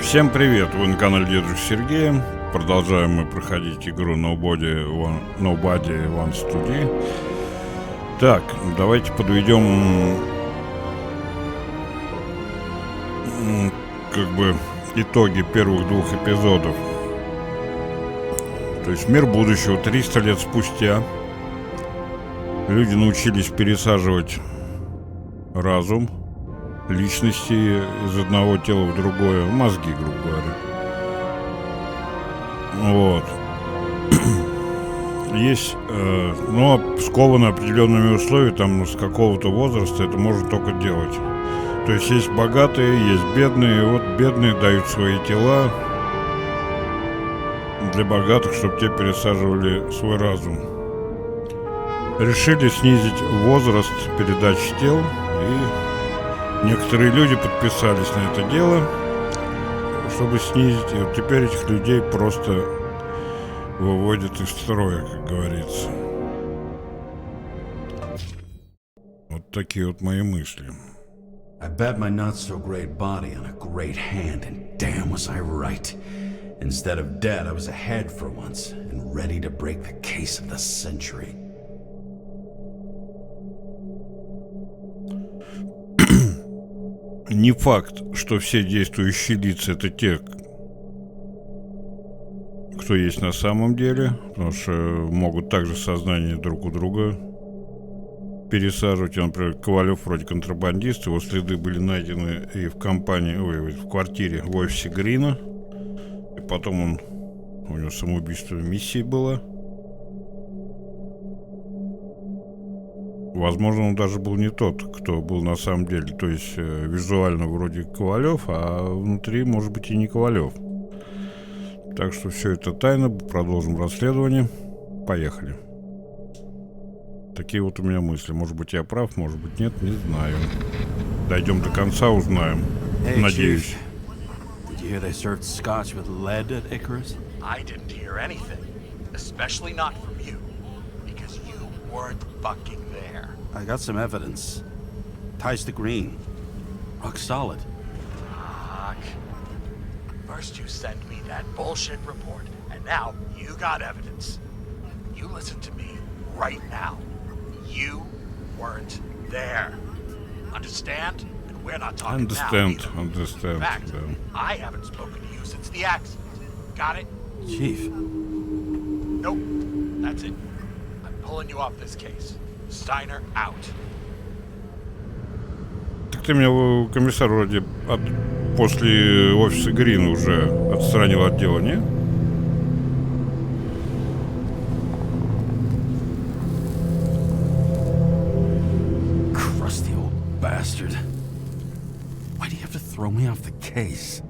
Всем привет! Вы на канале Дедушки Сергея. Продолжаем мы проходить игру Nobody Wants to Die. Так, давайте подведем итоги первых двух эпизодов. То есть мир будущего 300 лет спустя. Люди научились пересаживать разум личности из одного тела в другое, мозги, грубо говоря. Вот. Есть, но скованы определенными условиями, там с какого-то возраста это можно только делать. То есть есть богатые, есть бедные, и вот бедные дают свои тела для богатых, чтобы те пересаживали свой разум. Решили снизить возраст передачи тел, и некоторые люди подписались на это дело, чтобы снизить. И вот теперь этих людей просто выводят из строя, как говорится. Вот такие вот мои мысли. I bet my not-so-great body on a great hand, and damn was I right. Instead of dead, I was ahead for once, and ready to break the case of the century. Не факт, что все действующие лица это те, кто есть на самом деле, потому что могут также сознание друг у друга пересаживать. Например, Ковалев вроде контрабандист, его следы были найдены и в в квартире в офисе Грина, и потом у него самоубийство миссии было. Возможно, он даже был не тот, кто был на самом деле. То есть визуально вроде Ковалев, а внутри может быть и не Ковалев. Так что все это тайна. Продолжим расследование. Поехали. Такие вот у меня мысли. Может быть, я прав, может быть, нет, не знаю. Дойдем до конца, узнаем. Hey, Надеюсь. Chief. Did you hear they served scotch with lead at Icarus? I didn't hear anything, especially not from you, because you weren't fucking there. I got some evidence. Ties to Green. Rock solid. Fuck. First you send me that bullshit report, and now you got evidence. You listen to me right now. You weren't there. Understand? And we're not talking now either. Understand. In fact, I haven't spoken to you since the accident. Got it? Chief. Nope. That's it. I'm pulling you off this case. Steiner out. Так ты меня, комиссар, вроде после офиса Грина уже отстранил от дела, не? Crusty old bastard. Why do you have to throw me off the case?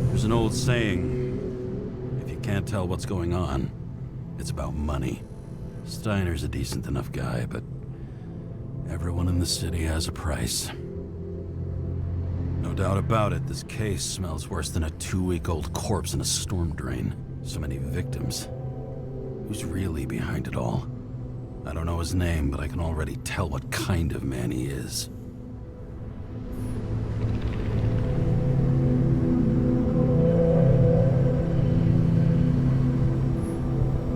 There's an old saying, if you can't tell what's going on, it's about money. Steiner's a decent enough guy, but everyone in the city has a price. No doubt about it, this case smells worse than a 2-week-old corpse in a storm drain. So many victims. Who's really behind it all? I don't know his name, but I can already tell what kind of man he is.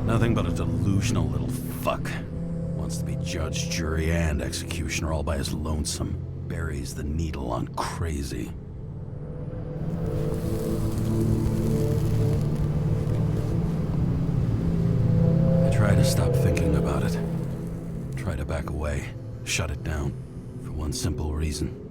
Nothing but a delusional little fuck. Wants to be judge, jury, and executioner all by his lonesome. Buries the needle on crazy. I try to stop thinking about it. Try to back away. Shut it down. For one simple reason.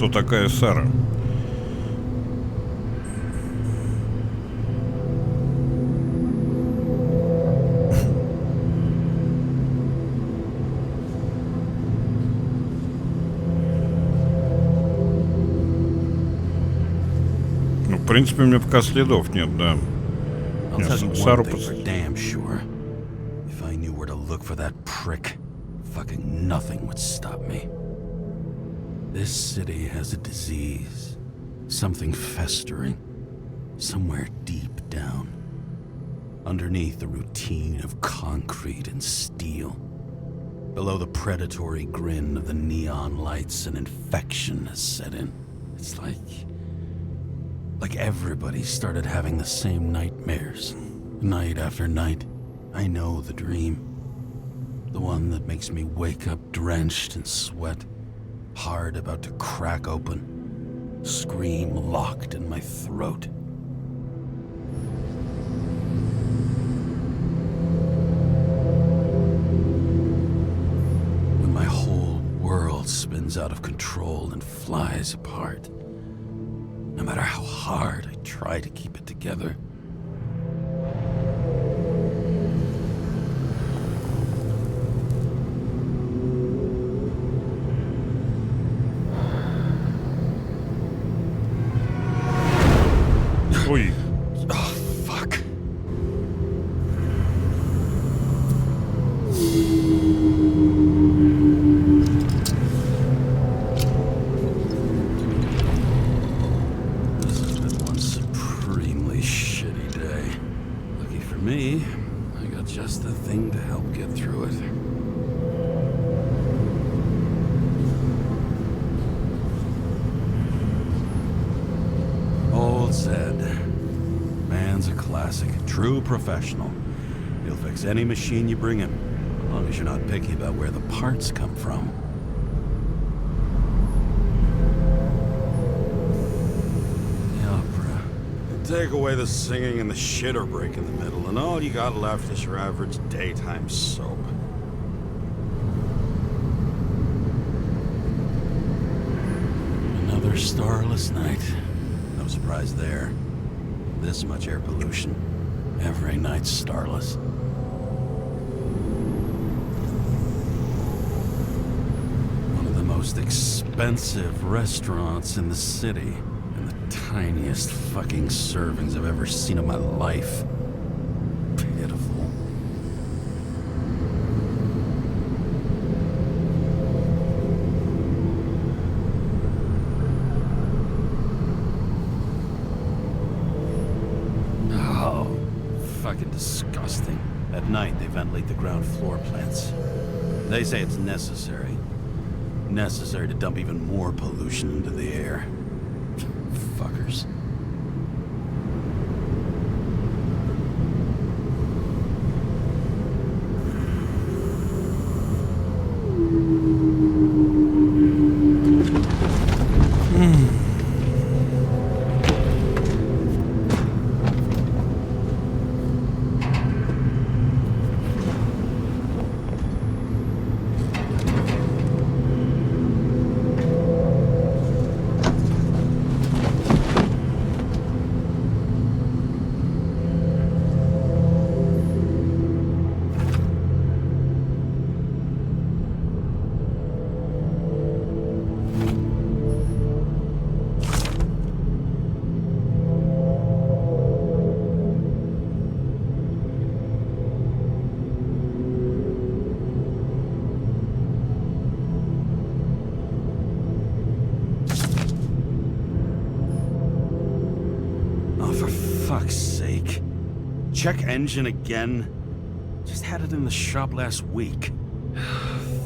Кто такая Сара? принципе, у меня пока следов нет, да. I'll Я tell you Сару one thing for damn sure. If I knew where to look for that prick, fucking nothing would stop me. This city has a disease. Something festering. Somewhere deep down. Underneath the routine of concrete and steel. Below the predatory grin of the neon lights, an infection has set in. It's like everybody started having the same nightmares. Night after night. I know the dream. The one that makes me wake up drenched in sweat. Heart about to crack open. Scream locked in my throat. When my whole world spins out of control and flies apart. No matter how hard I try to keep it together. Ой, Oh, fuck. This has been one supremely shitty day. Lucky for me, I got just the thing to help get through it. Old Zed. Man's a classic. True professional. He'll fix any machine you bring him, as long as you're not picky about where the parts come from. The opera. Take away the singing and the shitter break in the middle, and all you got left is your average daytime soap. Another starless night. No surprise there. This much air pollution. Every night's starless. One of the most expensive restaurants in the city. And the tiniest fucking servings I've ever seen in my life. Pitiful. Fucking disgusting. At night, they ventilate the ground floor plants. They say it's necessary. Necessary to dump even more pollution into the air. Fuckers. Fuck's sake. Check engine again? Just had it in the shop last week.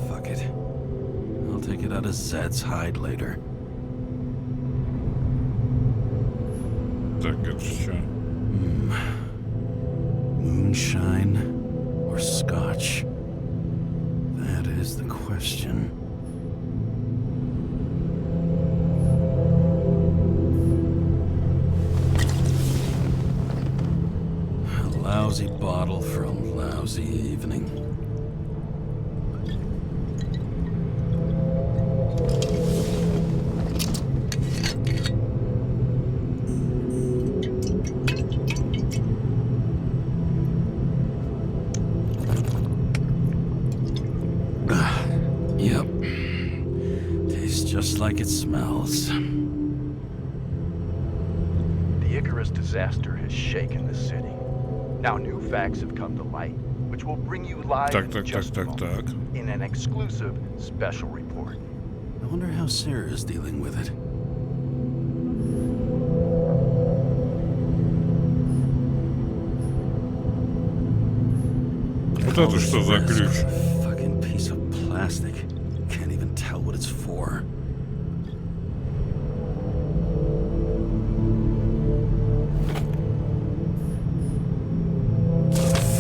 Fuck it. I'll take it out of Zed's hide later. так это что? Moonshine or scotch? That is the question. A lousy bottle for a lousy evening. Yep. Tastes just like it smells. The terrorist disaster has shaken the city. Now new facts have come to light, which will bring you live in just a moment in an exclusive special report. I wonder how Sarah's dealing with it. Вот это что за ключ? Fucking piece of plastic. Can't even tell what it's for.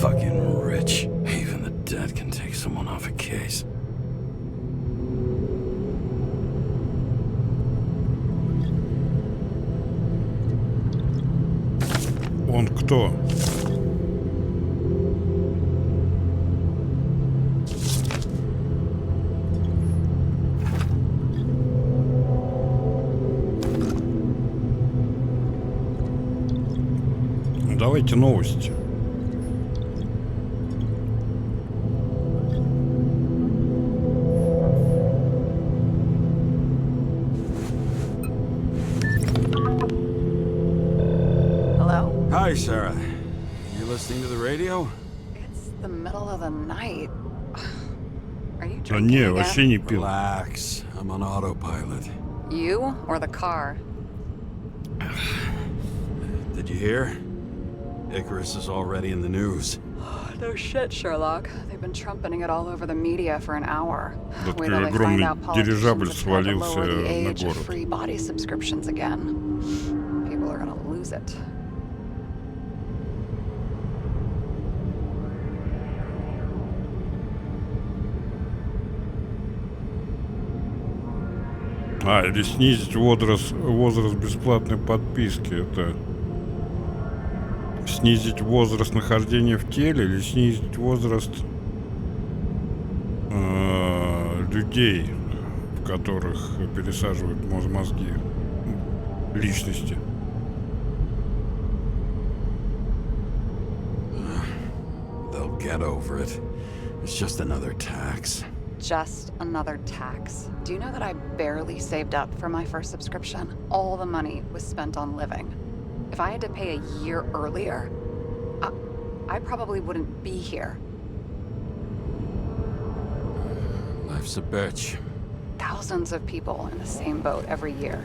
Fucking rich. Even the dead can take someone off a case. Он кто? Давайте новости. Hello? Hi, Sarah. You listening to the radio? It's the middle of the night. Are you А drinking не, again? вообще не пил. Relax. I'm on autopilot. You or the car? Did you hear? Icarus is already in the news. No shit, Sherlock. They've been trumpeting it all over the media for an hour. Вот Wait till they find огромный out дирижабль politicians have tried to свалился lower the на age of город. free body subscriptions again. People are gonna lose it. Или снизить возраст бесплатной подписки. Это снизить возраст нахождения в теле или снизить возраст людей, в которых пересаживают мозги личности. They'll get over it. It's just another tax. Just another tax. Do you know that I barely saved up for my first subscription? All the money was spent on living. If I had to pay a year earlier, I probably wouldn't be here. Life's a bitch. Thousands of people in the same boat every year.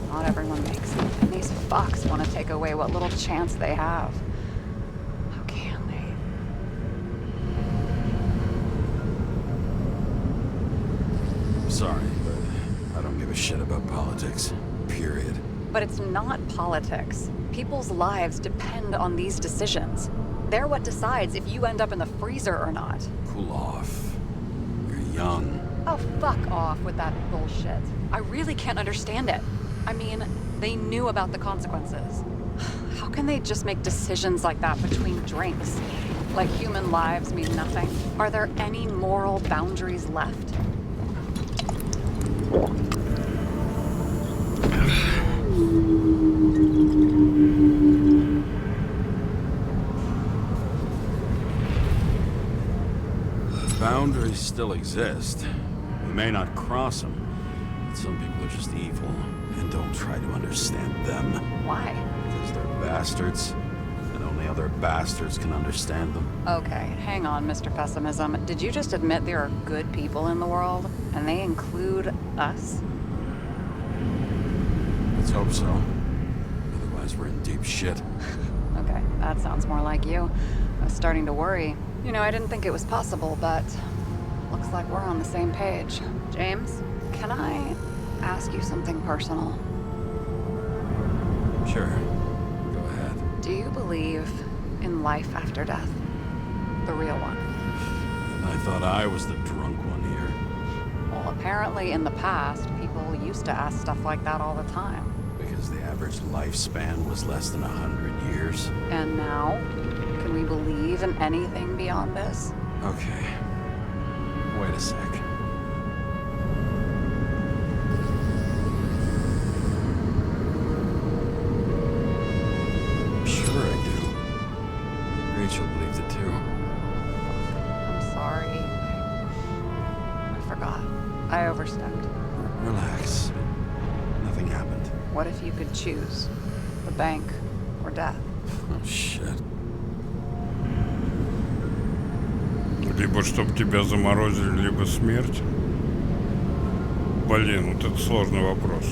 Not everyone makes it, and these fucks want to take away what little chance they have. How can they? Sorry, but I don't give a shit about politics. Period. But it's not politics. People's lives depend on these decisions. They're what decides if you end up in the freezer or not. Cool off. You're young. Oh, fuck off with that bullshit. I really can't understand it. I mean, they knew about the consequences. How can they just make decisions like that between drinks? Like human lives mean nothing? Are there any moral boundaries left? Boundaries still exist. We may not cross them, but some people are just evil and don't try to understand them. Why? Because they're bastards, and only other bastards can understand them. Okay, hang on, Mr. Pessimism. Did you just admit there are good people in the world? And they include us? Let's hope so. Otherwise, we're in deep shit. Okay, that sounds more like you. I was starting to worry. You know, I didn't think it was possible, but looks like we're on the same page. James, can I ask you something personal? Sure. Go ahead. Do you believe in life after death? The real one? I thought I was the drunk one here. Well, apparently in the past, people used to ask stuff like that all the time. Because the average lifespan was less than 100 years. And now? Can we believe in anything beyond this? Okay. Wait a sec. Sure I do. Rachel believed it too. I'm sorry. I forgot. I overstepped. Relax. Nothing happened. What if you could choose? The bank or death. Oh, shit. Либо чтобы тебя заморозили, либо смерть. Блин, вот это сложный вопрос.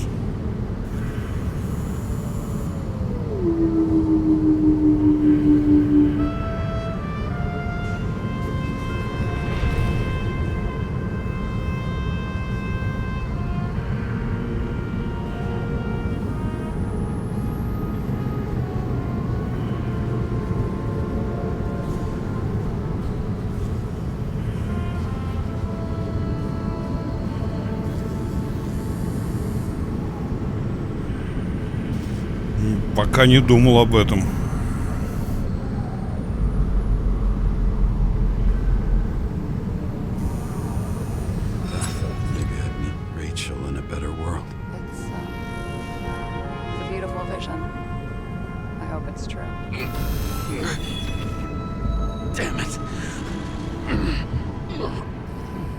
Пока не думал об этом. Maybe I'd meet Rachel in a better world. It's a beautiful vision. I hope it's true. Damn it.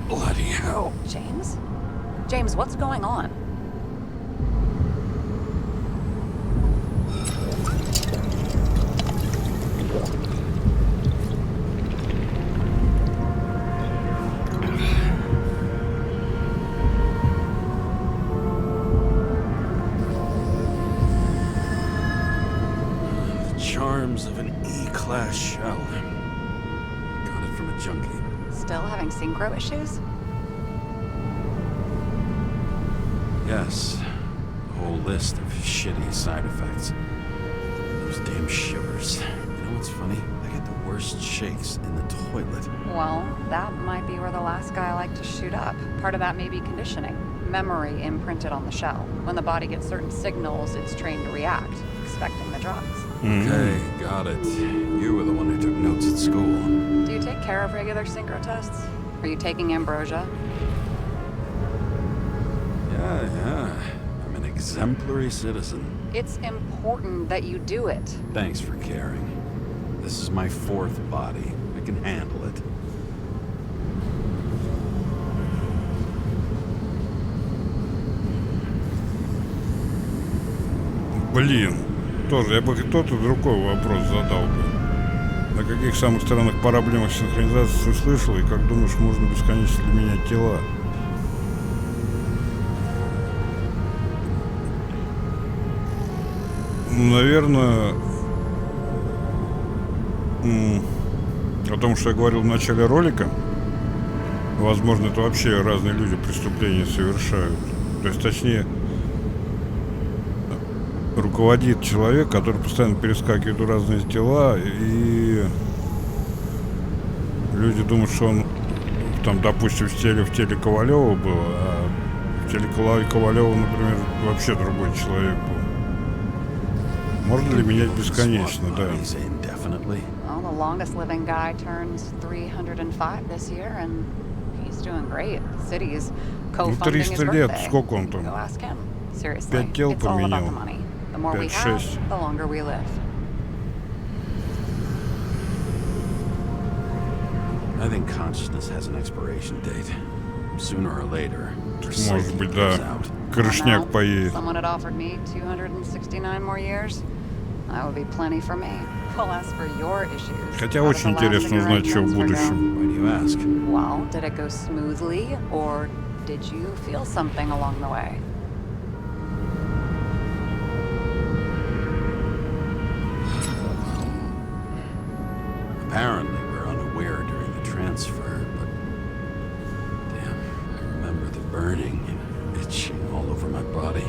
Bloody hell. James? James, what's going on? Charms of an E-class shell. Got it from a junkie. Still having synchro issues? Yes. A whole list of shitty side effects. Those damn shivers. You know what's funny? I get the worst shakes in the toilet. Well, that might be where the last guy liked to shoot up. Part of that may be conditioning. Memory imprinted on the shell. When the body gets certain signals, it's trained to react, expecting the drugs. Okay, got it. You were the one who took notes at school. Do you take care of regular synchro tests? Are you taking ambrosia? Yeah. I'm an exemplary citizen. It's important that you do it. Thanks for caring. This is my fourth body. I can handle it. Блин, тоже я бы тот и другой вопрос задал бы. На каких самых странных проблемах синхронизации услышал и как думаешь, можно бесконечно ли менять тела? Наверное, о том, что я говорил в начале ролика, возможно, это вообще разные люди преступления совершают. То есть, точнее, руководит человек, который постоянно перескакивает в разные тела, и люди думают, что он там, допустим, в теле Ковалева был, а в теле Ковалева, например, вообще другой человек был. Можно ли менять бесконечно, да. Well, the longest living guy turns 305 this year, and he's doing great. The city's co-funding his 300 лет, birthday. сколько он там? Go ask him. Seriously, 5 тел it's all about the поменял. money. The more we 5-6. have, the longer we live. I think consciousness has an expiration date. Sooner or later, your Может psyche быть, gives да. out. Крышняк Now, поедет. someone had offered me 269 more years. That would be plenty for me. Well, as for your issues, Хотя how did очень the last of интересно your узнать, что в arrangements будущем. Why do you ask? go? Well, did it go smoothly, or did you feel something along the way? Apparently, we're unaware during the transfer, but damn, I remember the burning and itching all over my body.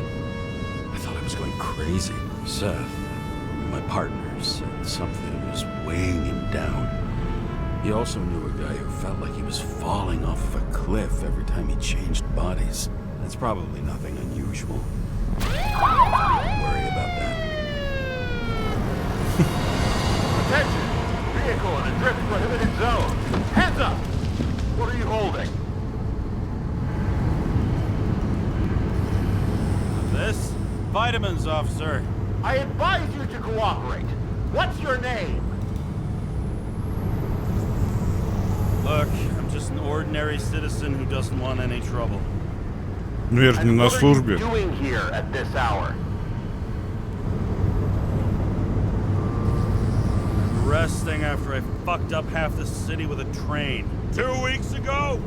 I thought I was going crazy. Seth, my partner, said something was weighing him down. He also knew a guy who felt like he was falling off of a cliff every time he changed bodies. That's probably nothing unusual. Don't worry about that. Attention! Vehicle in a drift prohibited zone. Hands up! What are you holding? This? Vitamins, officer. I advise you to cooperate. What's your name? Look, I'm just an ordinary citizen who doesn't want any trouble. Ну я же не And на what are you службе. doing here at this hour? resting after I fucked up half the city with a train. 2 weeks ago?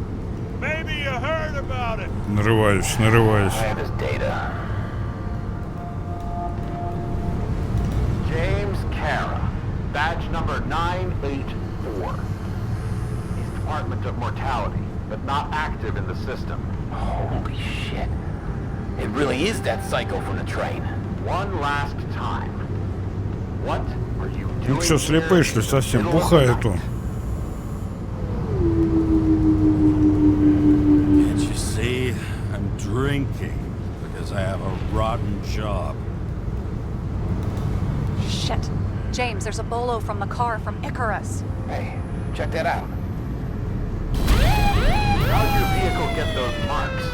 Maybe you heard about it. Нарываюсь, нарываюсь. I have his data. James Kara, badge number 984. He's Department of Mortality, but not active in the system. Holy shit. It really is that psycho from the train. One last time. What are you doing? Ну что, слепые, что ли, совсем? Бухает он. Can't you see? I'm drinking because I have a rotten job. Shit. James, there's a bolo from the car from Icarus. Hey, check that out. How'd your vehicle get those marks?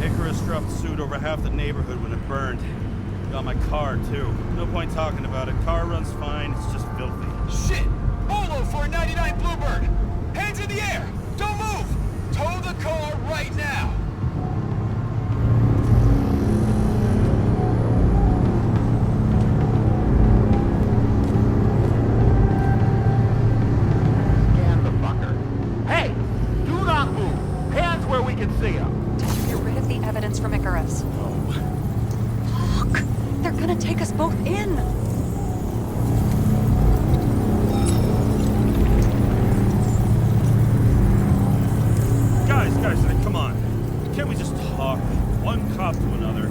Icarus dropped suit over half the neighborhood when it burned. Got my car, too. No point talking about it. Car runs fine, it's just filthy. Shit! Bolo for a 99 Bluebird! Hands in the air! Don't move! Tow the car right now! Scan the fucker. Hey! Do not move! Hands where we can see him! Did you get rid of the evidence from Icarus? Look! They're gonna take us both in! Guys, come on. Can't we just talk? One cop to another.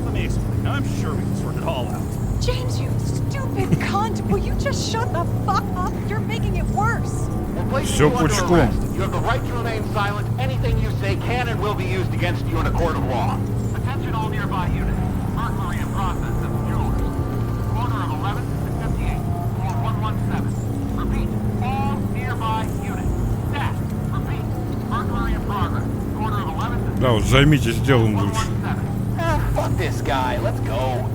Let me explain. I'm sure we can sort it all out. James, you stupid cunt! Will you just shut the fuck up? You're making it worse! We're placing Всё you under пучком. arrest. You have the right to remain silent. Anything you say can and will be used against you in a court of law. Attention all nearby units. Burglary in process at the jewelers. Corner of 11th and 58. Floor 117. Repeat. All nearby units. Dash. Repeat. Burglary in progress. Corner of 11th and Да, вот займитесь делом лучше. 117. Fuck this guy. Let's go.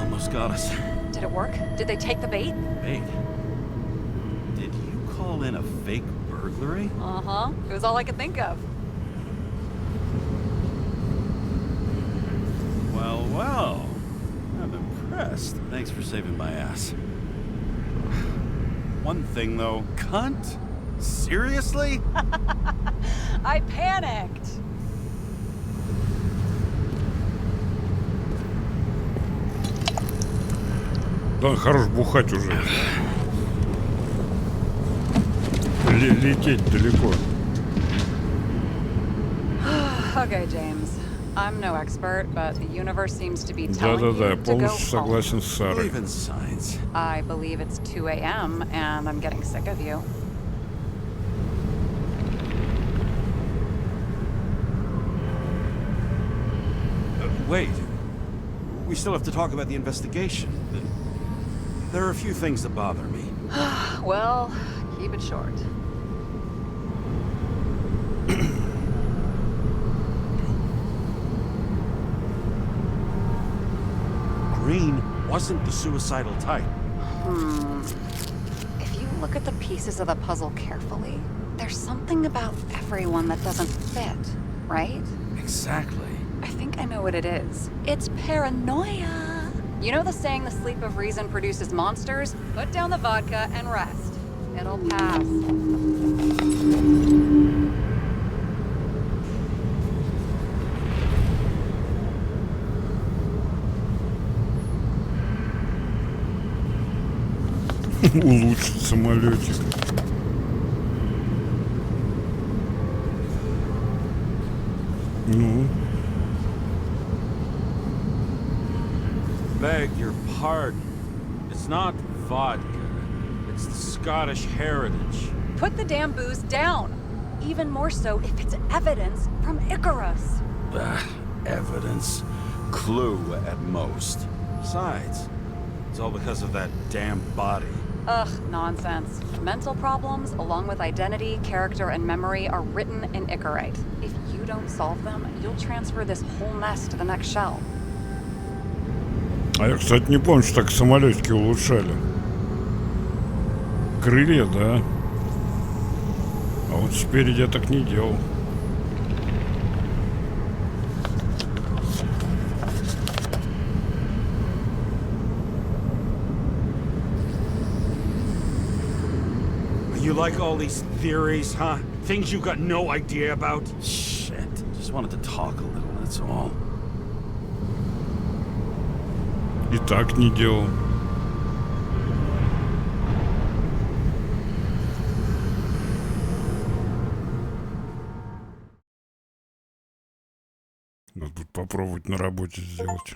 Almost got us. Did it work? Did they take the bait? Wait. Did you call in a fake burglary? Uh-huh. It was all I could think of. Well. I'm impressed. Thanks for saving my ass. One thing, though. Cunt? Seriously? I panicked! Да, хорош бухать уже. Лететь далеко. Okay, James. I'm no expert, but the universe seems to be telling Да-да-да, you я to go полностью home. согласен с Сарой. Believe in science. I believe it's 2 a.m. and I'm getting sick of you. Wait. We still have to talk about the investigation. There are a few things that bother me. Well, keep it short. Green wasn't the suicidal type. If you look at the pieces of the puzzle carefully, there's something about everyone that doesn't fit, right? Exactly. I think I know what it is. It's paranoia. You know the saying the sleep of reason produces monsters? Put down the vodka and rest. It'll pass. Улучшить самолетик. Ну, Beg your pardon. It's not vodka. It's the Scottish heritage. Put the damn booze down. Even more so if it's evidence from Icarus. Evidence. Clue at most. Besides, it's all because of that damn body. Ugh, nonsense. Mental problems, along with identity, character, and memory, are written in Icarite. If you don't solve them, you'll transfer this whole mess to the next shell. А я, кстати, не помню, что так самолетики улучшали. Крылья, да. А вот спереди я так не делал. You like all these theories, huh? Things you got no idea about? Shit. Just wanted to talk a little, that's all. И так не делал. Надо будет попробовать на работе сделать.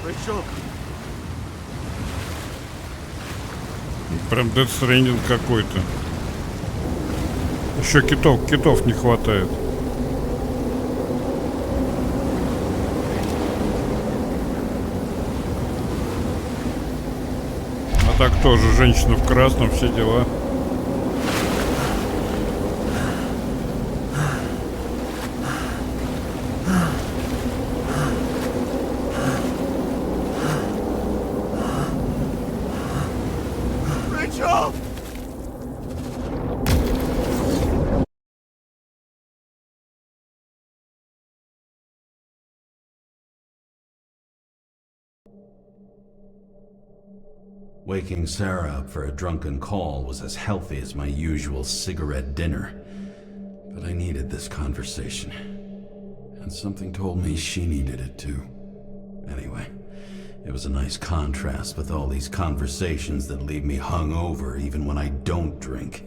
Rachel, Прям Death Stranding какой-то. Еще китов не хватает. А так тоже женщина в красном, все дела. Rachel! Waking Sarah up for a drunken call was as healthy as my usual cigarette dinner. But I needed this conversation. And something told me she needed it too. Anyway, it was a nice contrast with all these conversations that leave me hungover even when I don't drink.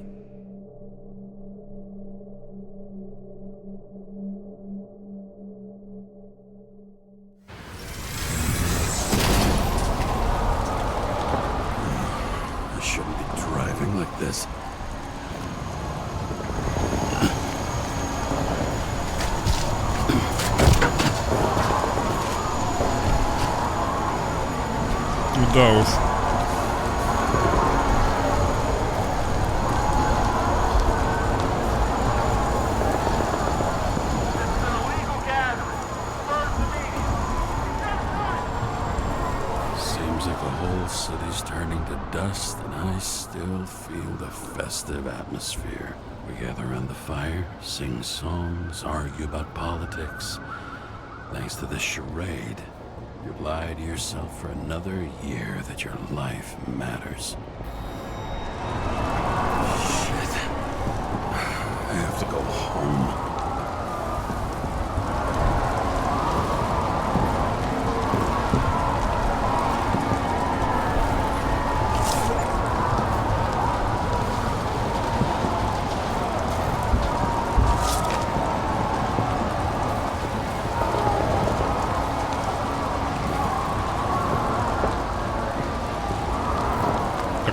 I shouldn't be driving like this. Да уж. Seems like the whole city's turning to dust, and I still feel the festive atmosphere. We gather around the fire, sing songs, argue about politics. Thanks to this charade, you lie to yourself for another year that your life matters. Shit. I have to go home.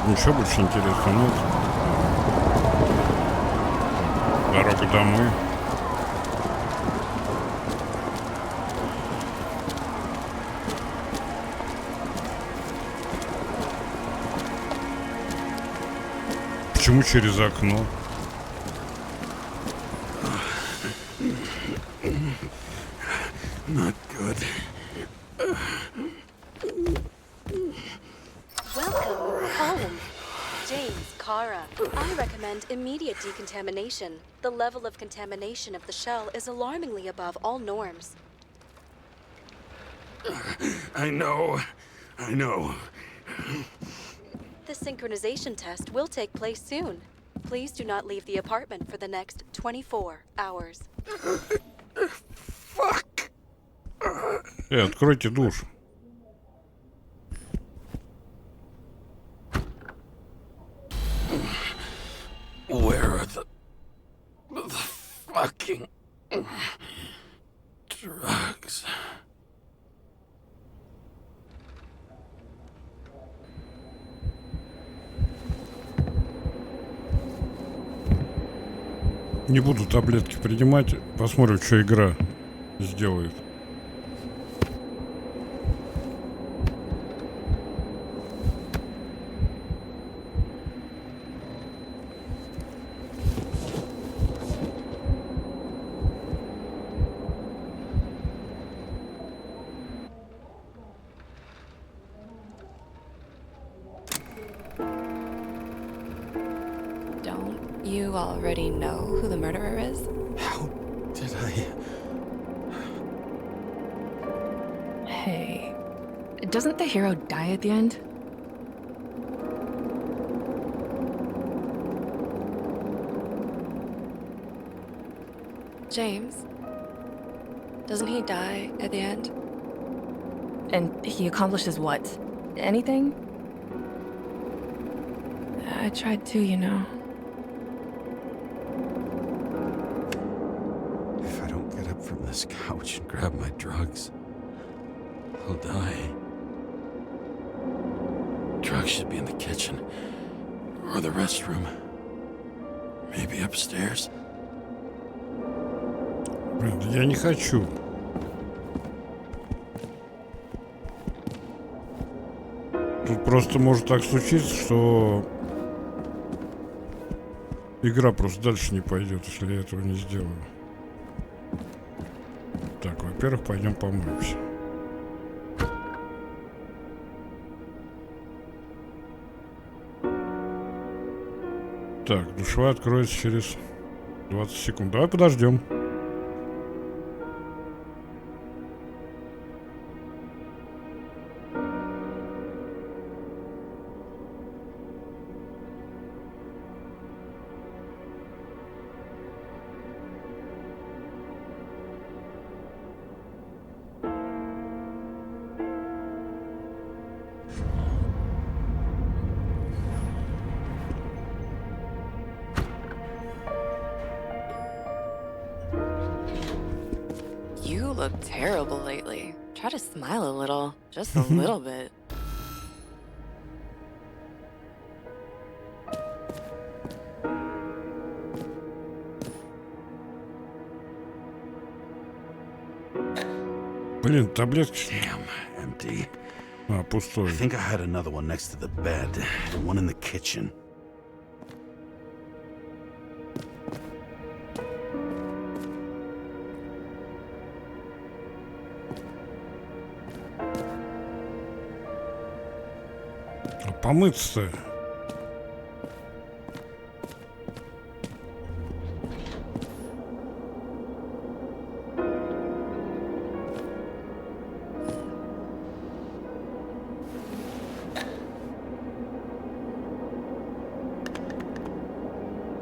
Ничего больше интересного нет. Дорога домой. Почему через окно? Not good. Welcome home. James, Kara, I recommend immediate decontamination. The level of contamination of the shell is alarmingly above all norms. I know. The synchronization test will take place soon. Please do not leave the apartment for the next 24 hours. Fuck. Откройте душ. Where are the Drugs. Не буду таблетки принимать. Посмотрим, что игра сделает. Don't you already know who the murderer is? How did I... Hey, doesn't the hero die at the end? James, doesn't he die at the end? And he accomplishes what? Anything? I tried to, you know. If I don't get up from this couch and grab my drugs, I'll die. Drugs should be in the kitchen. Or the restroom. Maybe upstairs. Блин, я не хочу. Тут просто может так случиться, что игра просто дальше не пойдет, если я этого не сделаю. Так, во-первых, пойдем помоемся. Так, душевая откроется через 20 секунд. Давай подождем. You look terrible lately. Try to smile a little, just a little bit. Блин, таблетки. Damn, empty. А, пустой. I think I had another one next to the bed, and one in the kitchen. А помыться-то.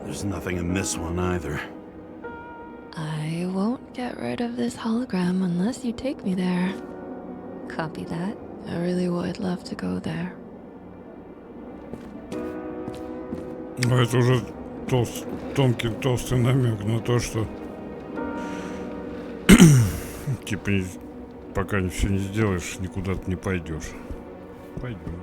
There's nothing in this one either. I won't get rid of this hologram unless you take me there. Copy that. I really would love to go there. Ну, это уже тонкий, толстый намек на то, что типа пока все не сделаешь, никуда ты не пойдешь. Пойдем.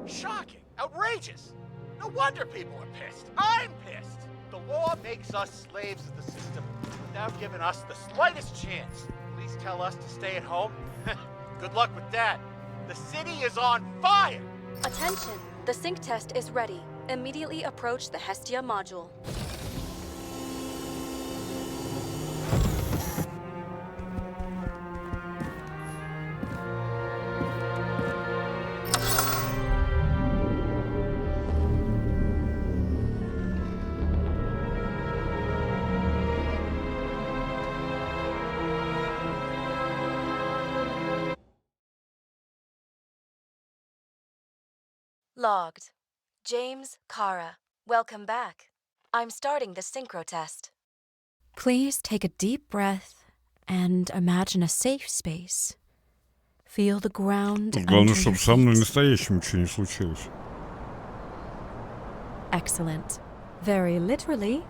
Shocking! Outrageous! No wonder people are pissed. I'm pissed! The law makes us slaves of the system without giving us the slightest chance. Police tell us to stay at home. Good luck with that. The city is on fire! Attention! The sync test is ready. Immediately approach the Hestia module. Logged. James, Kara, welcome back. I'm starting the synchro test. Please take a deep breath and imagine a safe space. Feel the ground under Главное, your чтобы со мной feet. настоящим ничего не случилось. Excellent. Very literally,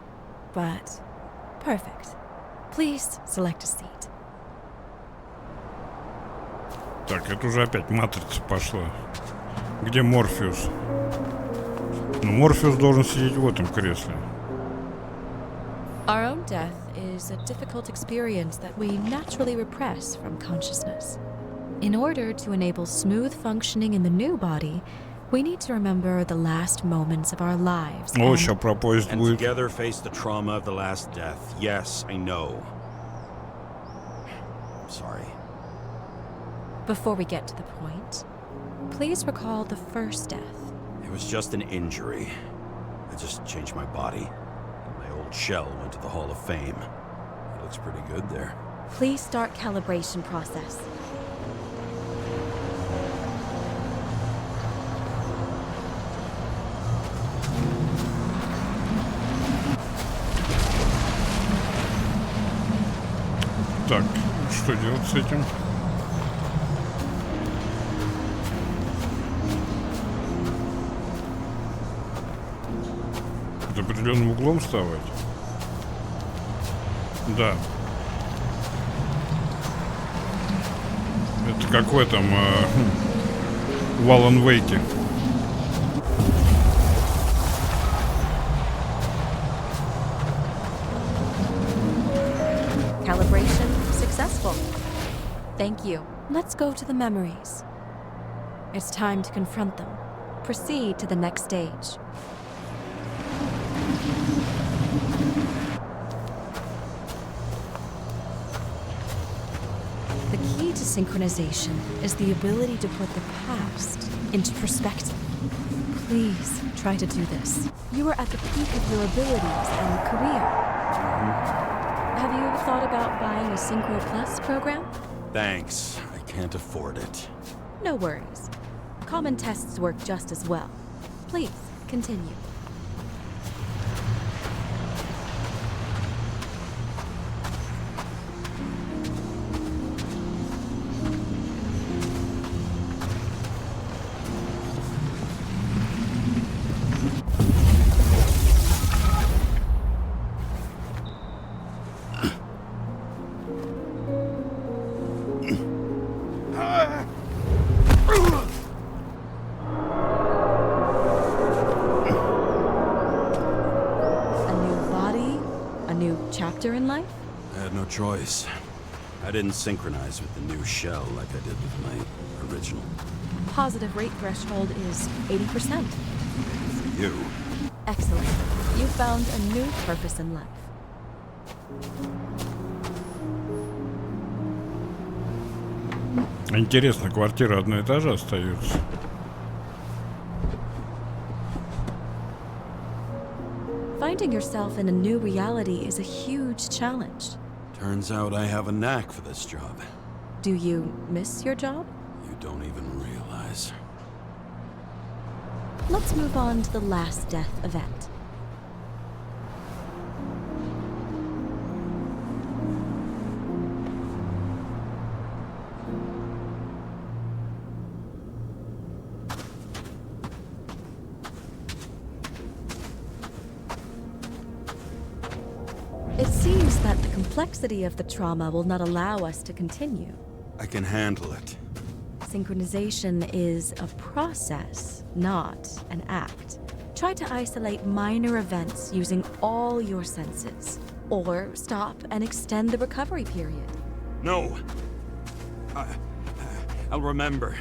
but perfect. Please select a seat. Так, это уже опять матрица пошла. Где Морфеус? Ну, Морфеус должен сидеть в этом кресле. Our own death is a difficult experience that we naturally repress from consciousness. In order to enable smooth functioning in the new body, we need to remember the last moments of our lives. О, сейчас про поезд And будет. together face the trauma of the last death. Yes, I know. I'm sorry. Before we get to the point, please recall the first death. It was just an injury. I just changed my body. My old shell went to the Hall of Fame. It looks pretty good there. Please start calibration process. Так, что делать с этим? Под определенным углом вставать? Да. Это как в этом в Алан Вейке. Calibration successful. Thank you. Let's go to the memories. It's time to confront them. Proceed to the next stage. The key to synchronization is the ability to put the past into perspective. Please try to do this. You are at the peak of your abilities and career. Have you ever thought about buying a Synchro Plus program? Thanks. I can't afford it. No worries. Common tests work just as well. Please, continue. Chapter in life? I had no choice. I didn't synchronize with the new shell like I did with my original. Positive rate threshold is 80%. For you. Excellent. You found a new purpose in life. Интересно, квартира одного этажа остается. Finding yourself in a new reality is a huge challenge. Turns out I have a knack for this job. Do you miss your job? You don't even realize. Let's move on to the last death event. It seems that the complexity of the trauma will not allow us to continue. I can handle it. Synchronization is a process, not an act. Try to isolate minor events using all your senses, or stop and extend the recovery period. No. I'll remember.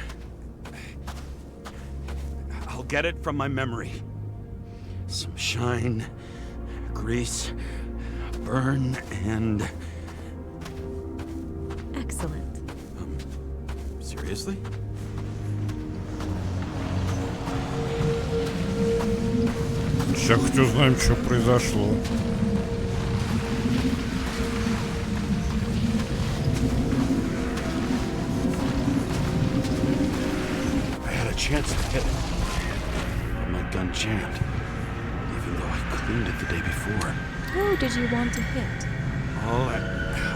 I'll get it from my memory. Some shine, grease, burn, and... Excellent. Seriously? Сейчас хоть узнаем, что произошло. I had a chance to hit it. gun jammed, even though I cleaned it the day before. Who did you want to hit? All I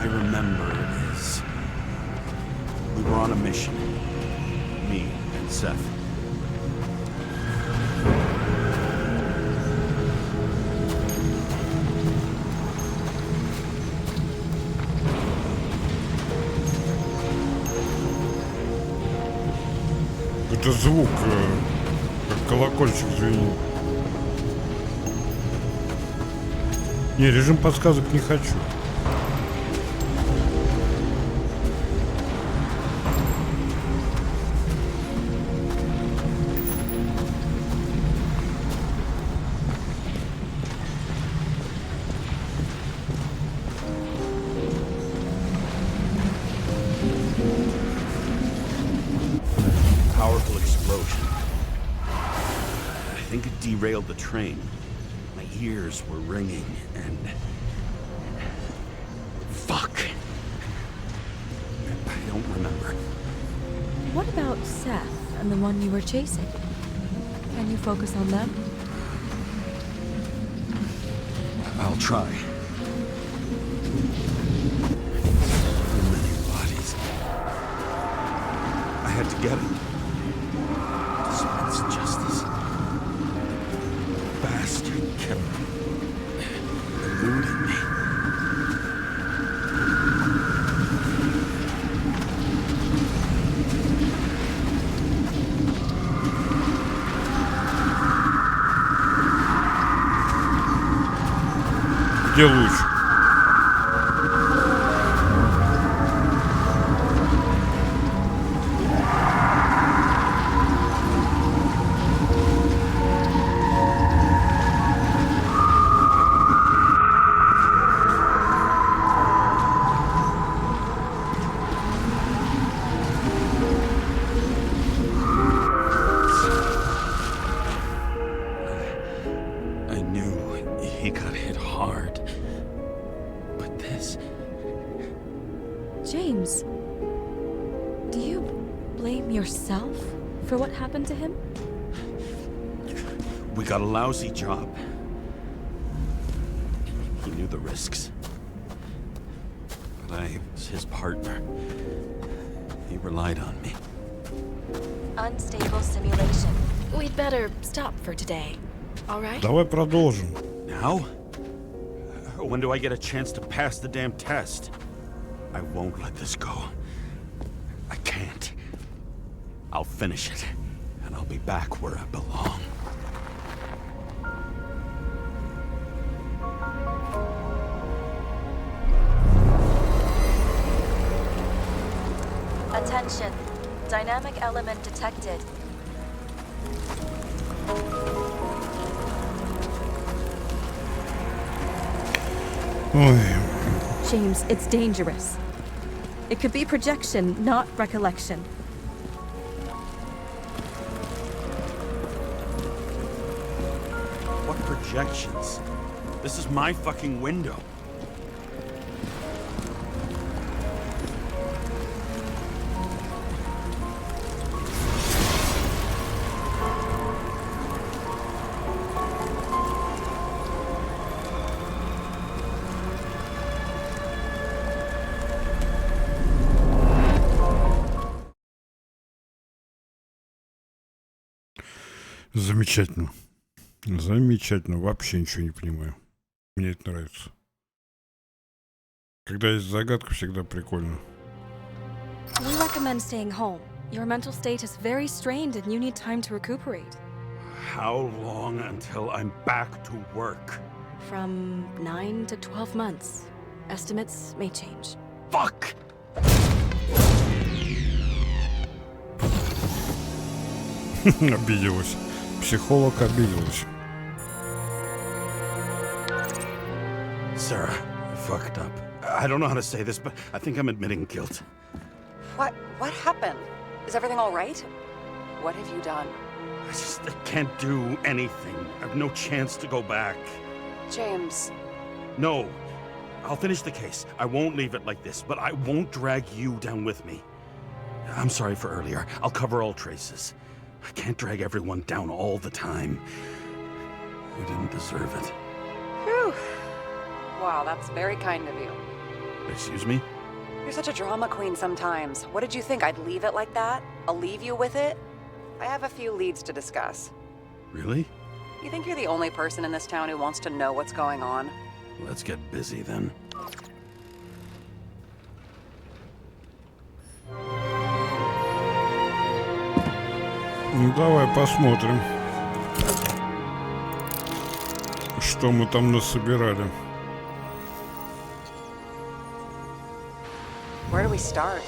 remember is we were on a mission. Me and Seth. Это звук, как колокольчик звенит. Не, режим подсказок не хочу. Powerful explosion. I think it derailed the train. My ears were ringing and... Fuck. I don't remember. What about Seth and the one you were chasing? Can you focus on them? I'll try. Too many bodies. I had to get it. Dispense justice. Bastard kept eluding me. Где луч? I knew he got hit hard. But this... James, do you blame yourself for what happened to him? We got a lousy job. He knew the risks. But I was his partner. He relied on me. Unstable simulation. We'd better stop for today. All right? Давай продолжим. Now? When do I get a chance to pass the damn test? I won't let this go. I can't. I'll finish it, and I'll be back where I belong. Attention. Dynamic element detected. Ой. James, it's dangerous. It could be projection, not recollection. What projections? This is my fucking window. Замечательно. Замечательно. Вообще ничего не понимаю. Мне это нравится. Когда есть загадка, всегда прикольно. We recommend staying home. Your mental state is very strained and you need time to recuperate. How long until I'm back to work? From 9 to 12 months. Estimates may change. Fuck! Обиделась. Психолог обиделась. Sarah, I fucked up. I don't know how to say this, but I think I'm admitting guilt. What happened? Is everything all right? What have you done? I can't do anything. I have no chance to go back. James. No. I'll finish the case. I won't leave it like this, but I won't drag you down with me. I'm sorry for earlier. I'll cover all traces. I can't drag everyone down all the time. You didn't deserve it. Whew. Wow, that's very kind of you. Excuse me? You're such a drama queen sometimes. What did you think, I'd leave it like that? I'll leave you with it? I have a few leads to discuss. Really? You think you're the only person in this town who wants to know what's going on? Let's get busy then. Ну, давай посмотрим, что мы там насобирали. Where do we start?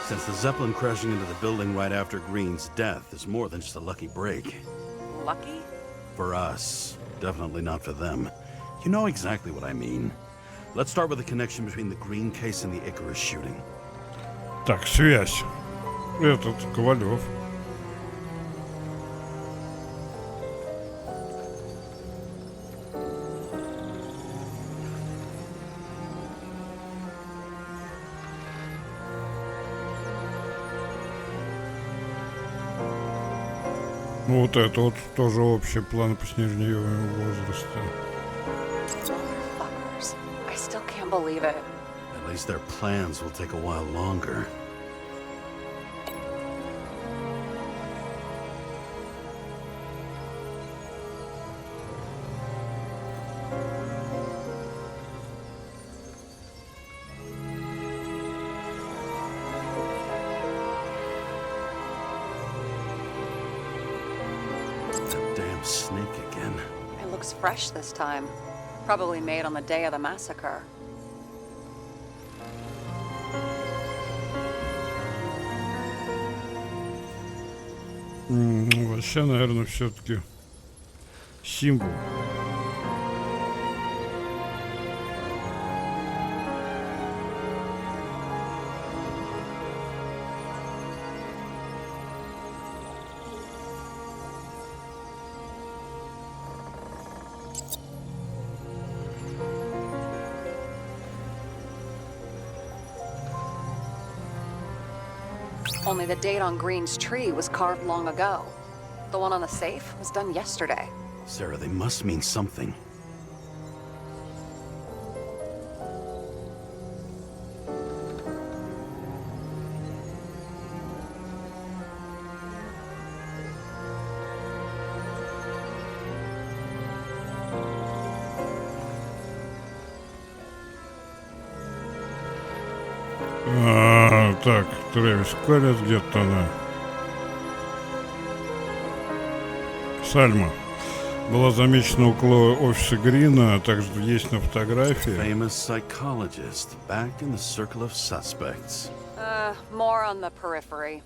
Since the Zeppelin crashing into the building right after Green's death is more than just a lucky break. Lucky? For us. Definitely not for them. You know exactly what I mean. Let's start with the connection between the Green case and the Icarus shooting. Так, связь. Этот, Ковалев. Ну, вот это вот тоже общий план по снижению возраста. Fuckers. I still can't believe it. At least their plans will take a while longer. Snake again. It looks fresh this time. Probably made on the day of the massacre. Вообще, наверное, все-таки символ. Only the date on Green's tree was carved long ago. The one on the safe was done yesterday. Sarah, they must mean something. Так, Трэвис Коллет где-то она. Сальма была замечена около офиса Грина, а также есть на фотографии. Famous psychologist back in the circle of suspects. More on the periphery.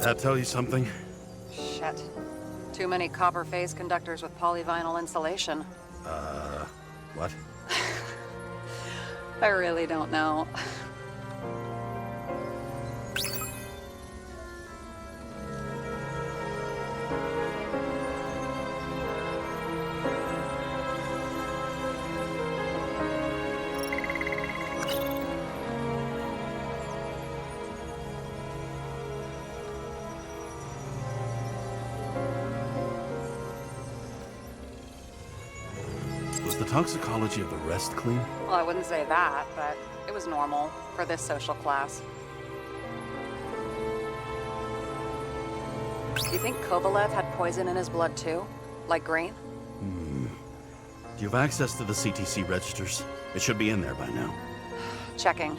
That tell you something? Shit. Too many copper phase conductors with polyvinyl insulation. What? I really don't know. Was the toxicology of the rest clean? Well, I wouldn't say that, but it was normal for this social class. Do you think Kovalev had poison in his blood too? Like Green? Do you have access to the CTC registers? It should be in there by now. Checking.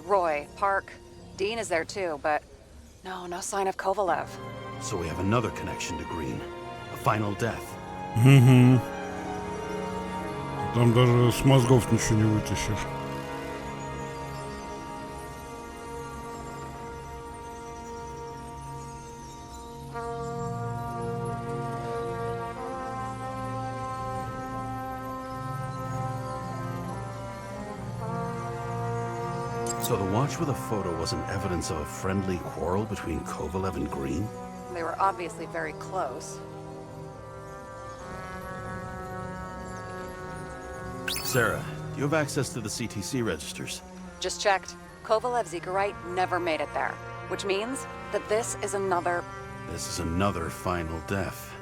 Roy, Park, Dean is there too, but no sign of Kovalev. So we have another connection to Green. A final death. Там даже с мозгов ничего не вытащишь. So the watch with a photo wasn't evidence of a friendly quarrel between Kovalev and Green? They were obviously very close. Sarah, do you have access to the CTC registers? Just checked. Kovalev's Icarite never made it there, which means that this is another... This is another final death.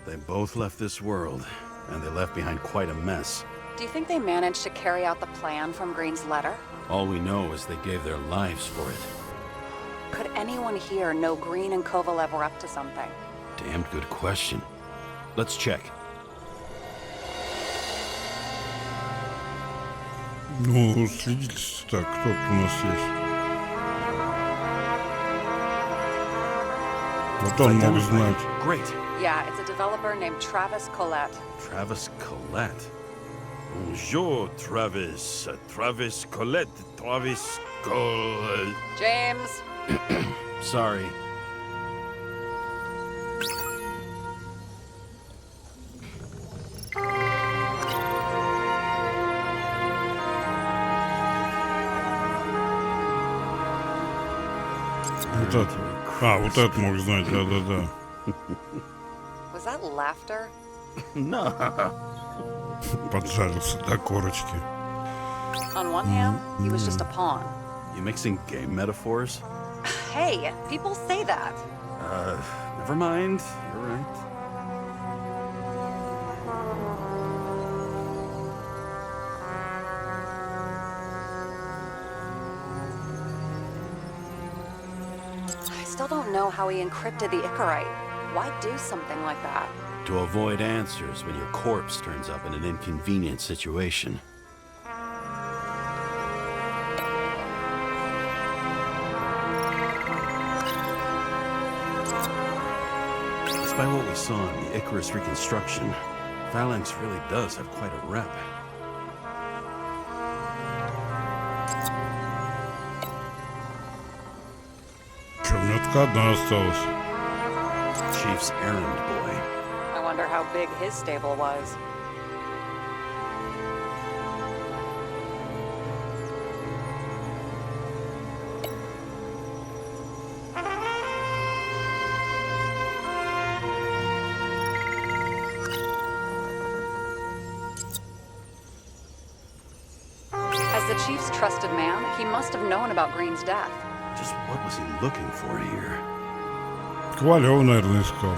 They both left this world, and they left behind quite a mess. Do you think they managed to carry out the plan from Green's letter? All we know is they gave their lives for it. Could anyone here know Green and Kovalev were up to something? Damned good question. Let's check. Ну, следите. Так, кто тут у нас есть? Вот он мог знать. Great. Yeah, it's a developer named Travis Collette. Travis Collette. Bonjour, Travis. Travis Collette. Travis Collette. James! Sorry. Вот это. Вот это мог знать, да-да-да. Was that laughter? No. Поджарился до корочки. On one hand, he was just a pawn. You mixing game metaphors? Hey, people say that. Never mind. You're right. I still don't know how he encrypted the Icarite. Why do something like that? To avoid answers when your corpse turns up in an inconvenient situation. Despite what we saw in the Icarus reconstruction, Phalanx really does have quite a rep. Чё, у меня только одна осталась. Chief's errand boy. I wonder how big his stable was. As the chief's trusted man, he must have known about Green's death. Just what was he looking for here? Ковалева, наверное, искал.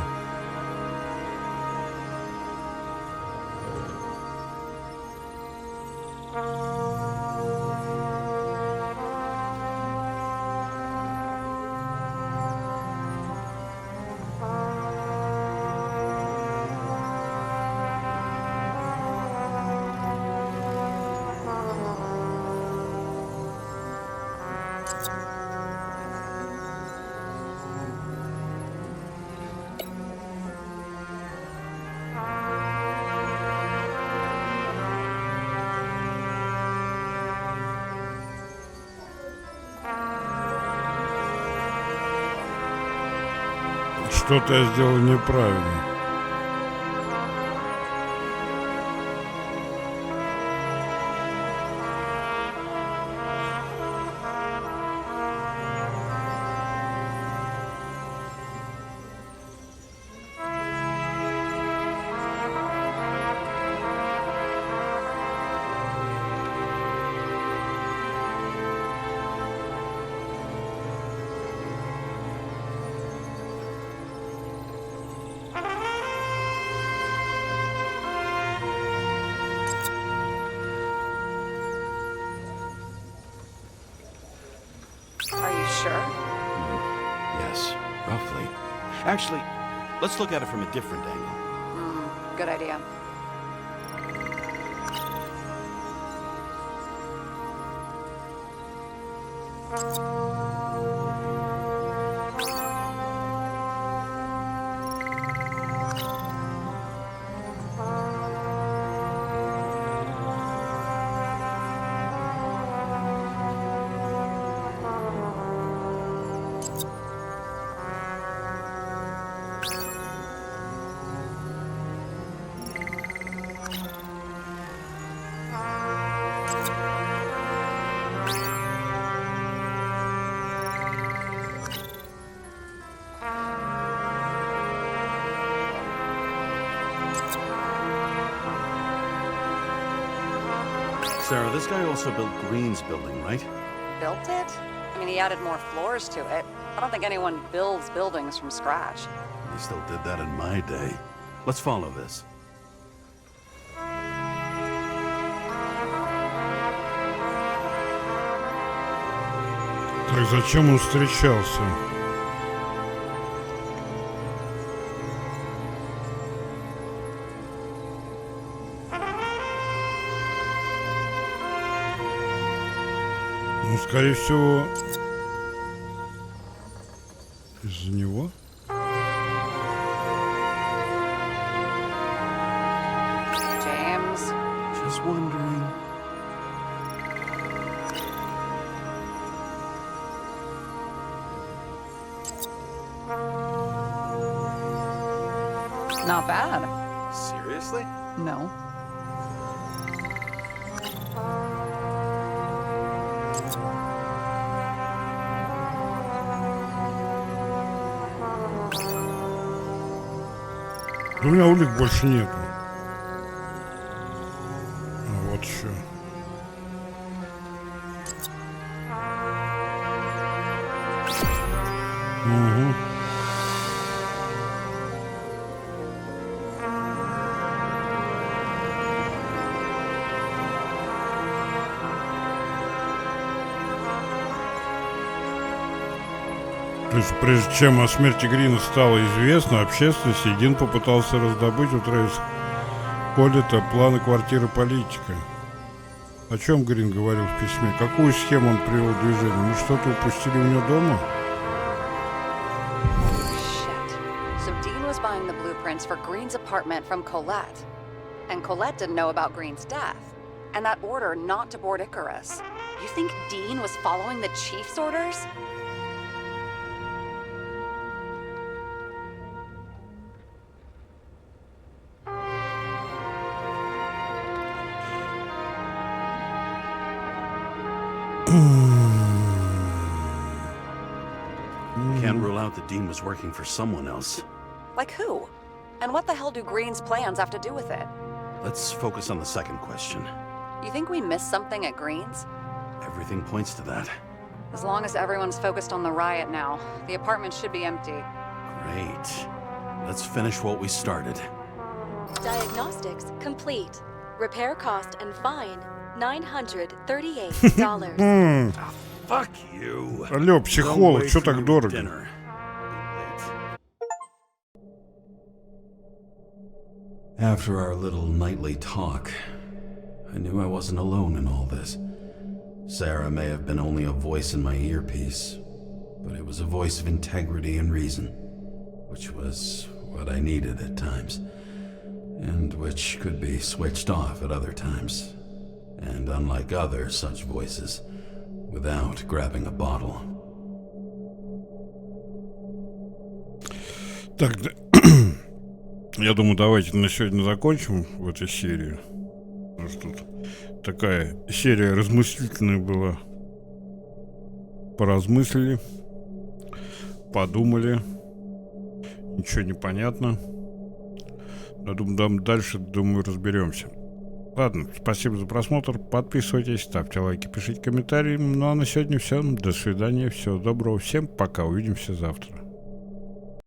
Что-то я сделал неправильно. Actually, let's look at it from a different angle. Good idea. Sarah, this guy also built Green's building, right? Built it? I mean, he added more floors to it. I don't think anyone builds buildings from scratch. They still did that in my day. Let's follow this. Так зачем он встречался? Ну, скорее всего, из-за него. James. Just wondering. Not bad. Seriously? No. У меня улик больше нету. Вот еще. Угу. То есть, прежде чем о смерти Грина стало известно общественности, Дин попытался раздобыть у Трэвиса Коллетта планы квартиры политика. О чем Грин говорил в письме? Какую схему он привел в движение? Мы что-то упустили у него дома? Shit. So Dean was buying the blueprints for Green's apartment from Colette. And Colette didn't know about Green's death. And that order not to board Icarus. You think Dean was following the chief's orders? Can't rule out that Dean was working for someone else. Like who? And what the hell do Green's plans have to do with it? Let's focus on the second question. You think we missed something at Green's? Everything points to that. As long as everyone's focused on the riot now, the apartment should be empty. Great. Let's finish what we started. Diagnostics complete. Repair cost and fine $938. Fuck you. Алло, психолог, что так дорого? Dinner. After our little nightly talk, I knew I wasn't alone in all this. Sarah may have been only a voice in my earpiece, but it was a voice of integrity and reason, which was what I needed at times, and which could be switched off at other times, and unlike other such voices, without grabbing a bottle. Так, я думаю, давайте на сегодня закончим в этой серии. Потому что тут такая серия размыслительная была. Поразмыслили, подумали. Ничего не понятно. Но думаю, дальше, думаю, разберемся. Ладно, спасибо за просмотр. Подписывайтесь, ставьте лайки, пишите комментарии. Ну а на сегодня все. До свидания, всего доброго. Всем пока. Увидимся завтра.